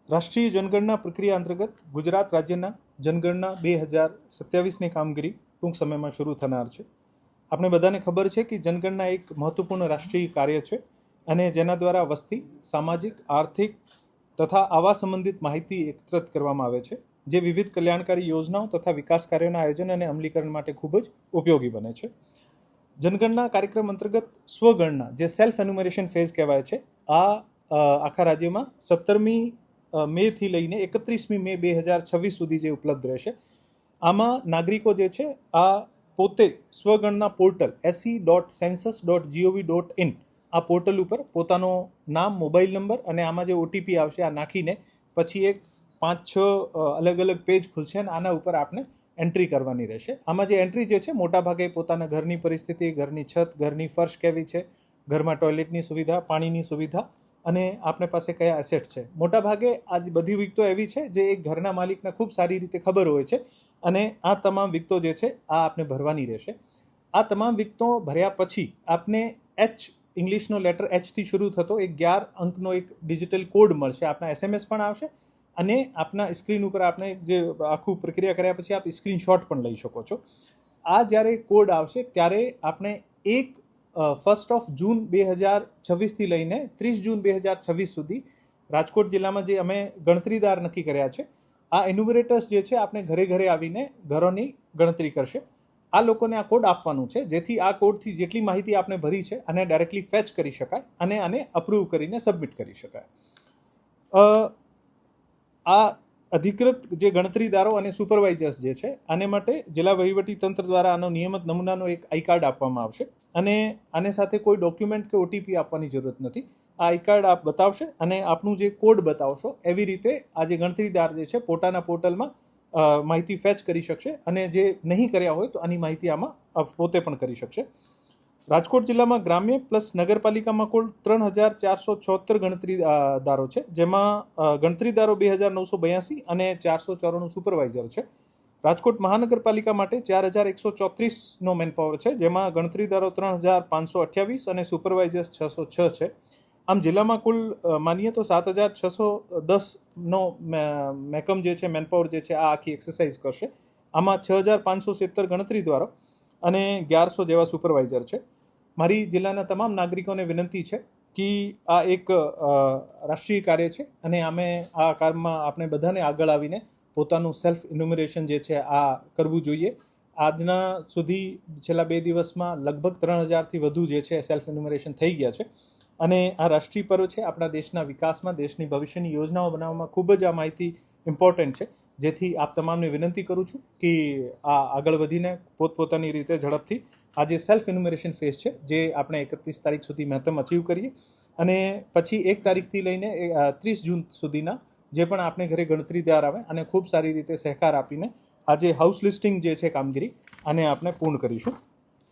રાષ્ટ્રીય જનગણના પ્રક્રિયા અંતર્ગત ગુજરાત રાજ્યના જનગણના 2027ની કામગીરી ટૂંક સમયમાં શરૂ થનાર છે. આપણે બધાને ખબર છે કે જનગણના એક મહત્વપૂર્ણ રાષ્ટ્રીય કાર્ય છે અને જેના દ્વારા વસ્તી, સામાજિક, આર્થિક તથા આવા સંબંધિત માહિતી એકત્રિત કરવામાં આવે છે, જે વિવિધ કલ્યાણકારી યોજનાઓ તથા વિકાસ કાર્યોના આયોજન અને અમલીકરણ માટે ખૂબ જ ઉપયોગી બને છે. જનગણના કાર્યક્રમ અંતર્ગત સ્વગણના, જે સેલ્ફ એન્યુમરેશન ફેઝ કહેવાય છે, આ આખા રાજ્યમાં 17મી મેથી લઈને 31મી મે 2026 સુધી જે ઉપલબ્ધ રહેશે. આમાં નાગરિકો જે છે આ પોતે સ્વગણના પોર્ટલ se.census.gov.in આ પોર્ટલ ઉપર પોતાનો નામ, મોબાઈલ નંબર અને આમાં જે ઓટીપી આવશે આ નાખીને પછી એક 5-6 અલગ અલગ પેજ ખુલશે અને આના ઉપર આપણે એન્ટ્રી કરવાની રહેશે. આમાં જે એન્ટ્રી જે છે મોટાભાગે પોતાના ઘરની પરિસ્થિતિ, ઘરની છત, ઘરની ફર્શ કેવી છે, ઘરમાં ટોયલેટની સુવિધા, પાણીની સુવિધા અને આપને પાસે કયા એસેટ્સ છે. મોટાભાગે આ બધી વિગતો એવી છે જે એક ઘરના માલિકને ખૂબ સારી રીતે ખબર હોય છે અને આ તમામ વિગતો જે છે આ આપને ભરવાની રહેશે. આ તમામ વિગતો ભર્યા પછી આપને ઇંગ્લિશનો લેટર એચથી શરૂ થતો એક 11 અંકનો એક ડિજિટલ કોડ મળશે. આપના એસએમએસ પણ આવશે અને આપના સ્ક્રીન ઉપર આપણે જે આખું પ્રક્રિયા કર્યા પછી આપ સ્ક્રીનશોટ પણ લઈ શકો છો. આ જ્યારે કોડ આવશે ત્યારે આપણે 1 જૂન 2026થી લઈને 30 જૂન 2026 સુધી રાજકોટ જિલ્લામાં જે અમે ગણતરીદાર નક્કી કર્યા છે, આ એન્યુમરેટર્સ જે છે આપણે ઘરે ઘરે આવીને ઘરોની ગણતરી કરશે. આ લોકોને આ કોડ આપવાનું છે, જેથી આ કોડથી જેટલી માહિતી આપણે ભરી છે અને ડાયરેક્ટલી ફેચ કરી શકાય અને આને અપ્રૂવ કરીને સબમિટ કરી શકાય. આ અધિકૃત જે ગણતરીદારો અને સુપરવાઇઝર્સ જે છે આને માટે જિલ્લા વહીવટી તંત્ર દ્વારા આનો નિયમિત નમૂનાનો એક આઈ કાર્ડ આપવામાં આવશે અને આને સાથે કોઈ ડોક્યુમેન્ટ કે ઓટીપી આપવાની જરૂરત નથી. આ આઈ કાર્ડ આપ બતાવશે અને આપનું જે કોડ બતાવશો એવી રીતે આ જે ગણતરીદાર જે છે પોતાના પોર્ટલમાં માહિતી ફેચ કરી શકશે અને જે નહીં કર્યા હોય તો આની માહિતી આમાં પોતે પણ કરી શકશે. રાજકોટ જિલ્લામાં ગ્રામ્ય પ્લસ નગરપાલિકામાં કુલ 3476 ગણતરીદારો છે, જેમાં ગણતરીદારો 2982 અને 494 સુપરવાઇઝર છે. રાજકોટ મહાનગરપાલિકા માટે 4134નો મેનપાવર છે, જેમાં ગણતરીદારો 3528 અને સુપરવાઇઝર્સ 606 છે. આમ જિલ્લામાં કુલ માનીએ તો 7610નો મેકમ જે છે, મેનપાવર જે છે આ આખી એક્સરસાઇઝ કરશે. આમાં 6570 ગણતરીદારો અને 1100 જેવા સુપરવાઇઝર છે. મારી જિલ્લાના તમામ નાગરિકોને વિનંતી છે કે આ એક રાષ્ટ્રીય કાર્ય છે અને અમે આ કાર્યમાં આપણે બધાને આગળ આવીને પોતાનું સેલ્ફ ઇન્યુમરેશન જે છે આ કરવું જોઈએ. આજના સુધી છેલ્લા 2 દિવસમાં લગભગ 3000થી વધુ જે છે સેલ્ફ ઇન્યુમરેશન થઈ ગયા છે અને આ રાષ્ટ્રીય પર્વ છે. આપણા દેશના વિકાસમાં, દેશની ભવિષ્યની યોજનાઓ બનાવવામાં ખૂબ જ આ માહિતી ઇમ્પોર્ટન્ટ છે, જેથી આપ તમામને વિનંતી કરું છું કે આ આગળ વધીને પોતપોતાની રીતે ઝડપથી આ જે સેલ્ફ ઇન્યુમરેશન ફેઝ છે જે આપણે 31 તારીખ સુધી મહત્તમ અચીવ કરીએ અને પછી 1 તારીખથી લઈને 30 જૂન સુધીના જે પણ આપણે ઘરે ગણતરીદાર આવે અને ખૂબ સારી રીતે સહકાર આપીને આ જે હાઉસ લિસ્ટિંગ જે છે કામગીરી આને આપણે પૂર્ણ કરીશું.